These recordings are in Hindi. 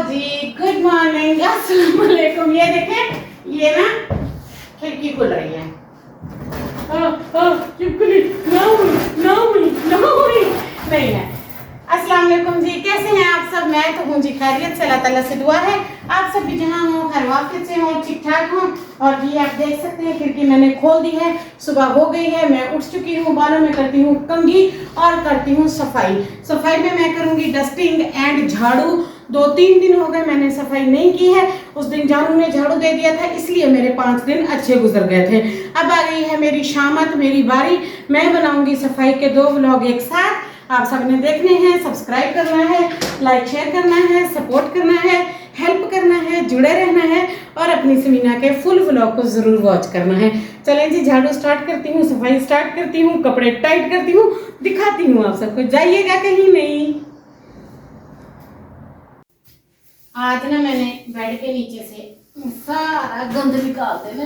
जी, गुड मॉर्निंग, अस्सलाम वालेकुम। ये देखें, ये ना खिड़की खुल रही है। चिपकली नहीं है। अस्सलाम वालेकुम जी, कैसे हैं आप सब? मैं तो हूँ जी खैरियत से, अल्लाह ताला से दुआ है आप सब भी जहाँ हो खैर वाफियत से हो, ठीक ठाक हो। और ये आप देख सकते हैं खिड़की मैंने खोल दी है, सुबह हो गई है, मैं उठ चुकी हूँ, बालों में करती हूँ कंघी और करती हूँ सफाई। सफाई में मैं करूँगी डस्टिंग एंड झाड़ू। 2-3 दिन हो गए मैंने सफाई नहीं की है। उस दिन जानू ने झाड़ू दे दिया था, इसलिए मेरे 5 दिन अच्छे गुजर गए थे। अब आ गई है मेरी शामत, मेरी बारी। मैं बनाऊंगी सफाई के 2 व्लॉग एक साथ, आप सबने देखने हैं। सब्सक्राइब करना है, लाइक शेयर करना है, सपोर्ट करना है, हेल्प करना है, जुड़े रहना है और अपनी समीना के फुल व्लॉग को जरूर वॉच करना है। चलें जी, झाड़ू स्टार्ट करती हूँ, सफाई स्टार्ट करती हूँ, कपड़े टाइट करती हूँ, दिखाती हूँ आप सबको। जाइएगा कहीं नहीं। आज ना मैंने बेड के नीचे से सारा गंद निकाल देना।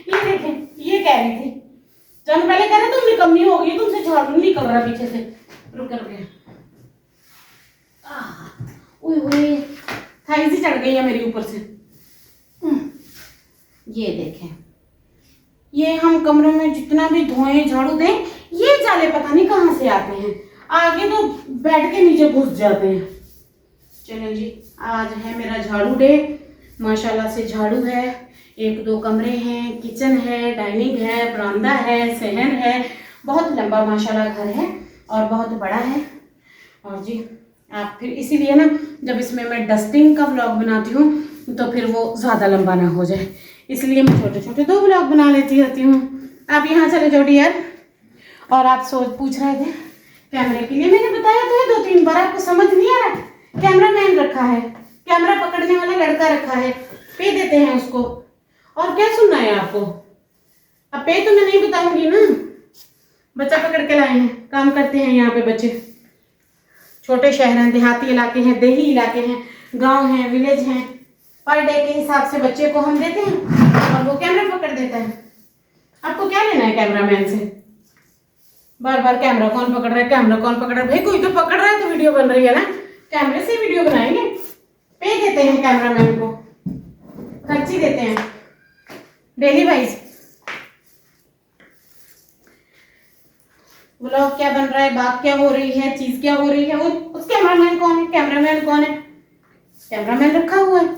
ये देखें, ये कह रही थी जब पहले कह रहे तुम निकम्मी हो गई, तुमसे झाड़ू नहीं निकल रहा पीछे से। रुक कर थाई सी चढ़ गई है मेरी ऊपर से। ये देखें, ये हम कमरों में जितना भी धोएं झाड़ू दें, ये जाले पता नहीं कहाँ से आते हैं, आगे तो बेड के नीचे घुस जाते हैं। चलो जी, आज है मेरा झाड़ू डे। माशाल्लाह से झाड़ू है, 1-2 कमरे हैं, किचन है, डाइनिंग है, बरामदा है, सहन है। बहुत लंबा माशाल्लाह घर है और बहुत बड़ा है। और जी आप फिर इसीलिए ना जब इसमें मैं डस्टिंग का व्लॉग बनाती हूँ तो फिर वो ज़्यादा लंबा ना हो जाए, इसलिए मैं छोटे छोटे 2 व्लॉग बना लेती रहती हूँ। आप यहाँ चले जाओ डियर। और आप पूछ रहे थे कैमरे के लिए, मैंने बताया तो है 2-3 बार, आपको समझ नहीं आ रहा? कैमरा मैन रखा है, कैमरा पकड़ने वाला लड़का रखा है, पे देते हैं उसको। और क्या सुनना है आपको? अब पे तो मैं नहीं बताऊंगी ना। बच्चा पकड़ के लाए हैं, काम करते हैं यहाँ पे बच्चे। छोटे शहर हैं, देहाती इलाके हैं, देही इलाके हैं, गांव हैं, विलेज हैं। पर डे के हिसाब से बच्चे को हम देते हैं और वो कैमरा पकड़ देता है। आपको क्या लेना है कैमरा मैन से? बार बार कैमरा कौन पकड़ रहा है, कैमरा कौन पकड़ रहा है? भाई कोई तो पकड़ रहा है तो वीडियो बन रही है ना, कैमरे से वीडियो बनाएंगे। पे देते हैं कैमरा मैन को, खर्ची देते हैं डेली वाइज। व्लॉग क्या बन रहा है, बात क्या हो रही है, चीज क्या हो रही है, उस कैमरामैन कौन है? कैमरामैन कौन है? कैमरामैन रखा हुआ है।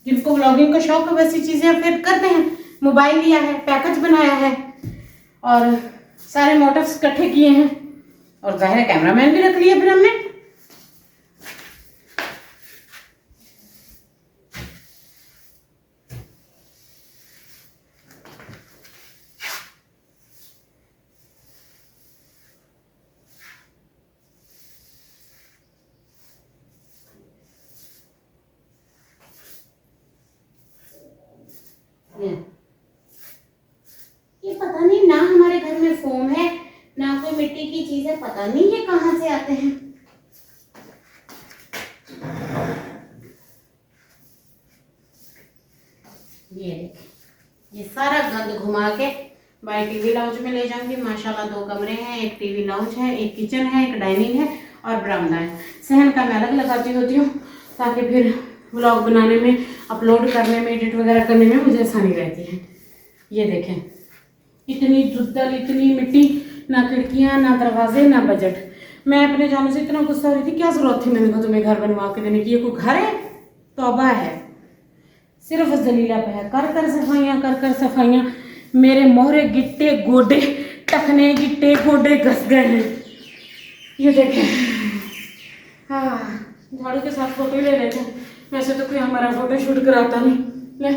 जिनको व्लॉगिंग का शौक है वैसी चीजें फिर करते हैं। मोबाइल लिया है, पैकेज बनाया है और सारे मोटिव्स इकट्ठे किए हैं और जाहिर है कैमरामैन भी रख लिया फिर हमने। ये पता नहीं, ना हमारे घर में फोम है ना कोई मिट्टी की चीज है, पता नहीं ये कहां से आते हैं। ये देखिए, ये सारा गंद घुमा के बाय टीवी लाउंज में ले जाऊंगी। माशाल्लाह 2 कमरे हैं, एक टीवी लाउंज है, एक किचन है, एक डाइनिंग है और बरामदा है। सहन का मैं अलग लगाती होती हूँ ताकि फिर व्लॉग बनाने में, अपलोड करने में, एडिट वगैरह करने में मुझे आसानी रहती है। ये देखें, इतनी दुद्दल, इतनी मिट्टी, ना खिड़कियाँ, ना दरवाजे, ना बजट। मैं अपने जानू से इतना गुस्सा हो रही थी, क्या जरूरत थी मैंने कहा तुम्हें घर बनवा के देने की? ये कोई घर है? तौबा है। सिर्फ जलीला पे है, कर कर सफाइयाँ। मेरे मोहरे गिट्टे गोडे, टखने गिट्टे गोडे घस गए हैं। ये देखें, हाँ झाड़ू के साथ फोटो ले रहे थे, वैसे तो कोई हमारा फोटो शूट कराता नहीं। ले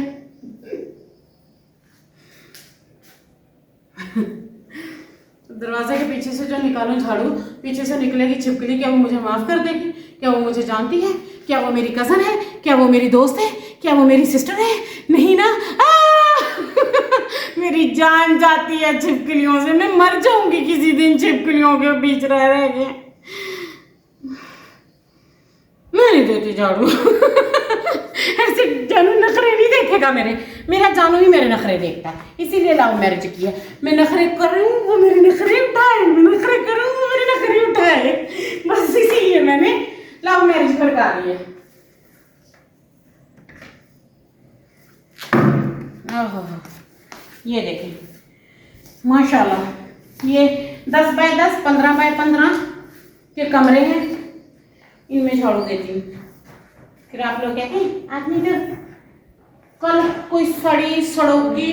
दरवाजे के पीछे से जो निकालूं झाड़ू, पीछे से निकलेगी छिपकली। क्या वो मुझे माफ कर देगी? क्या वो मुझे जानती है? क्या वो मेरी कजन है? क्या वो मेरी दोस्त है? क्या वो मेरी सिस्टर है? नहीं ना। मेरी जान जाती है छिपकलियों से, मैं मर जाऊंगी किसी दिन छिपकलियों के बीच रह रह के। मैं नहीं देती झाड़ू। ऐसे जानू नखरे नहीं देखेगा मेरा जानू ही मेरे नखरे देखता है, इसीलिए लव मैरिज की है। मैं नखरे कर रही हूँ, वो मेरे नखरे उठाए, मैं नखरे कर लगा रही है। ओहो, ये देखें माशाल्लाह, ये 10 बाय 10, 15 बाय 15 के कमरे हैं, इनमें झाड़ू देती हूँ। फिर आप लोग कहते हैं आदमी का कल कोई सड़ी सड़ोगी,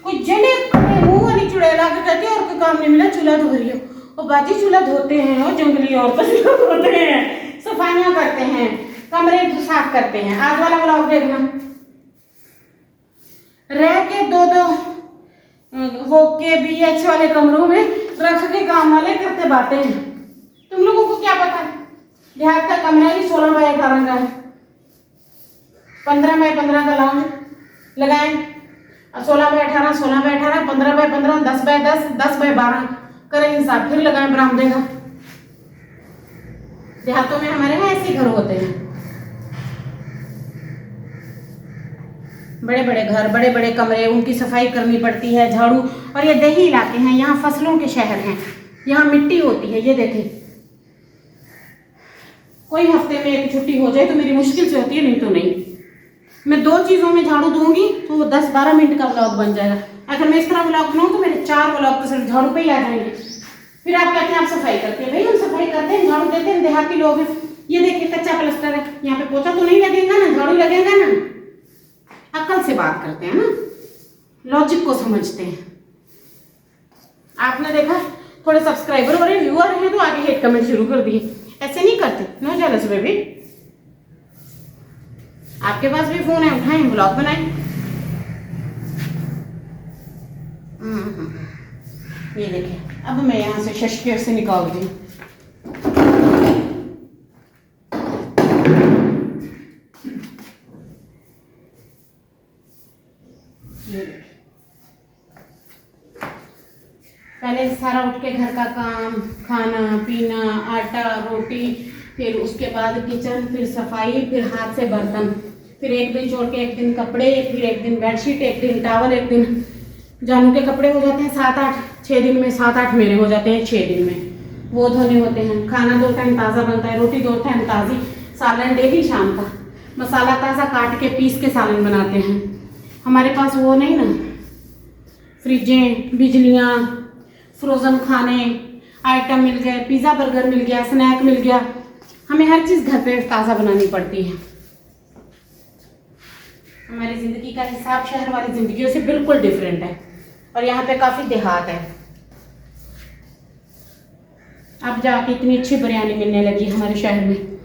कोई जले मुँह वाली चुड़ैला के कहती है और कोई काम नहीं मिला, चूल्हा धो रही हो। और बाजी चूल्हा धोते हैं और जंगली औरतें चूल्हा धोते हैं, सफाइयाँ करते हैं, कमरे साफ करते हैं। आज वाला ब्लॉग देखना, रह के दो वो KBH वाले कमरों में रख के काम वाले करते बातें हैं। तुम लोगों को क्या पता, देहात का कमरा ही 16 बाय 18 का है, 15 बाय 15 का लाउंज लगाएं, 16 by 18, 16 by 18, 15 by 15, 10 by 10, 10 by 12 करें हिसाब, फिर लगाएं बरामदे का। देहातों में हमारे यहाँ ऐसे घर होते हैं, बड़े बड़े घर, बड़े बड़े कमरे, उनकी सफाई करनी पड़ती है, झाड़ू। और ये देही इलाके हैं, यहाँ फसलों के शहर हैं, यहाँ मिट्टी होती है। ये देखें, कोई हफ्ते में एक छुट्टी हो जाए तो मेरी मुश्किल से होती है, नहीं तो नहीं। मैं 2 चीज़ों में झाड़ू दूंगी तो वो 10-12 मिनट का ब्लॉग बन जाएगा। अगर मैं इस तरह ब्लॉग बनाऊँ तो मेरे 4 ब्लॉग तो सिर्फ झाड़ू पे ही आ जाएंगे। फिर आप कहते हैं आप सफाई करते हैं, भाई हम सफाई करते हैं, झाड़ू देते हैं, देहाती लोग हैं। ये देखिए कच्चा प्लास्टर है, यहाँ पे पोछा तो नहीं लगेगा ना, झाड़ू लगेगा ना। अकल से बात करते हैं ना, लॉजिक को समझते हैं। आपने देखा थोड़े सब्सक्राइबर और व्यूअर हैं तो आगे हेट कमेंट शुरू कर दिए। ऐसे नहीं करते, नो जेलस बेबी। आपके पास भी फोन है, उठाएं, ब्लॉग बनाएं। ये देखिए, अब मैं यहाँ से शशकेर से निकाल दी। पहले सारा उठ के घर का काम, खाना पीना, आटा रोटी, फिर उसके बाद किचन, फिर सफाई, फिर हाथ से बर्तन, फिर एक दिन छोड़ के एक दिन कपड़े, फिर एक दिन बेडशीट, एक दिन टॉवल, एक दिन जानू के कपड़े हो जाते हैं 7-8, 6 दिन में 7-8 मेरे हो जाते हैं 6 दिन में, वो धोने होते हैं। खाना 2 टाइम ताज़ा बनता है, रोटी 2 टाइम ताज़ी, सालन डेली शाम का, मसाला ताज़ा काट के पीस के सालन बनाते हैं। हमारे पास वो नहीं ना, फ्रिजें, बिजलियाँ, फ्रोज़न खाने आइटम मिल गए, पिज़्ज़ा बर्गर मिल गया, स्नैक मिल गया, हमें हर चीज़ घर पे ताज़ा बनानी पड़ती है। हमारी ज़िंदगी का हिसाब शहर वाली ज़िंदगियों से बिल्कुल डिफरेंट है, और यहाँ पे काफ़ी देहात है। अब जाके इतनी अच्छी बिरयानी मिलने लगी हमारे शहर में,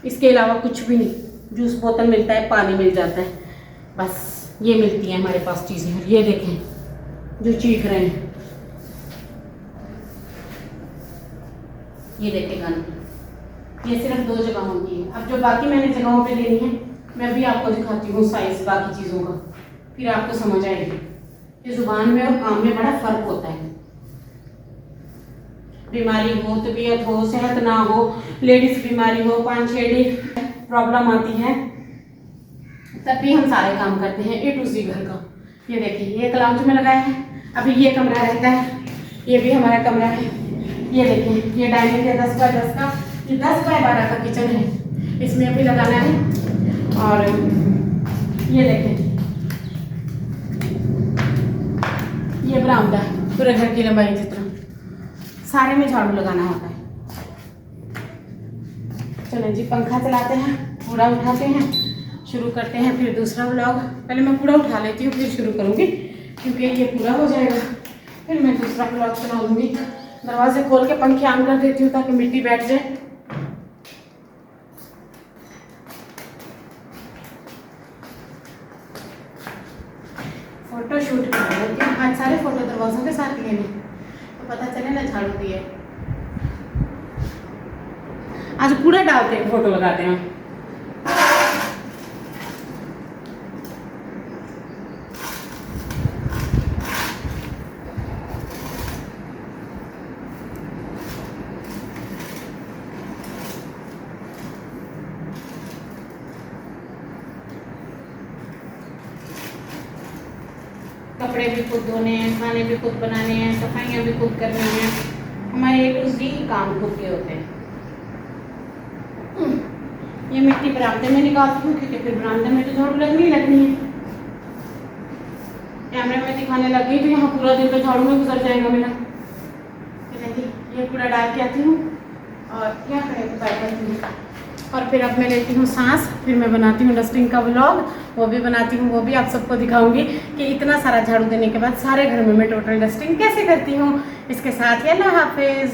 इसके अलावा कुछ भी नहीं। जूस बोतल मिलता है, पानी मिल जाता है, बस ये मिलती है हमारे पास चीज़ें। ये देखें जो चीख रहे हैं, ये देखें गन, ये सिर्फ 2 जगहों की है। अब जो बाकी मैंने जगहों पे लेनी है मैं भी आपको दिखाती हूँ साइज बाकी चीज़ों का, फिर आपको समझ आएगी कि ज़ुबान में और काम में बड़ा फ़र्क होता है। बीमारी हो, तबीयत हो, सेहत ना हो, लेडीज़ बीमारी हो, 5-6 दिन प्रॉब्लम आती है, तब भी हम सारे काम करते हैं A to Z घर का। ये देखिए, ये एक लाउंज में लगाया है, अभी ये कमरा रहता है, ये भी हमारा कमरा है। ये देखिए, ये डाइनिंग है 10 बाय 10 का, ये 10 बाय 12 का किचन है, इसमें अभी लगाना है। और ये देखें, ये बरामदा है पूरे घर की लंबाई जितना, सारे में झाड़ू लगाना होता है। चलो जी, पंखा चलाते हैं, कूड़ा उठाते हैं, शुरू करते हैं फिर दूसरा व्लॉग। पहले मैं कूड़ा उठा लेती हूँ, फिर शुरू करूँगी, क्योंकि ये पूरा हो जाएगा, फिर मैं दूसरा व्लॉग चला लूँगी। दरवाजे खोल के पंखे ऑन कर देती हूँ ताकि मिट्टी बैठ जाए। फोटो शूट कर लेती हूँ, आज सारे फोटो दरवाजों के साथ लेने, तो पता चले ना झाड़ू दिए। आज कूड़ा डालते हैं, फोटो लगाते हैं। कपड़े भी खुद धोने हैं, खाने भी खुद बनाने हैं, सफाइयाँ भी खुद करनी हैं, हमारे A to Z काम खुद के होते हैं। ये मिट्टी बरामदे में निकालती हूँ क्योंकि फिर बरामदे में तो झाड़ू लगनी है। कैमरे में दिखाने लगी तो यहाँ पूरा दिन तो झाड़ू में गुजर जाएगा मेरा। चलिए जी, ये कूड़ा डाल के आती हूँ और क्या करें तो बैठ जाती हूँ। और फिर अब मैं लेती हूँ सांस, फिर मैं बनाती हूँ डस्टिंग का व्लॉग, वो भी बनाती हूँ, वो भी आप सबको दिखाऊंगी कि इतना सारा झाड़ू देने के बाद सारे घर में मैं टोटल डस्टिंग कैसे करती हूँ। इसके साथ ही अल्लाह हाफिज़।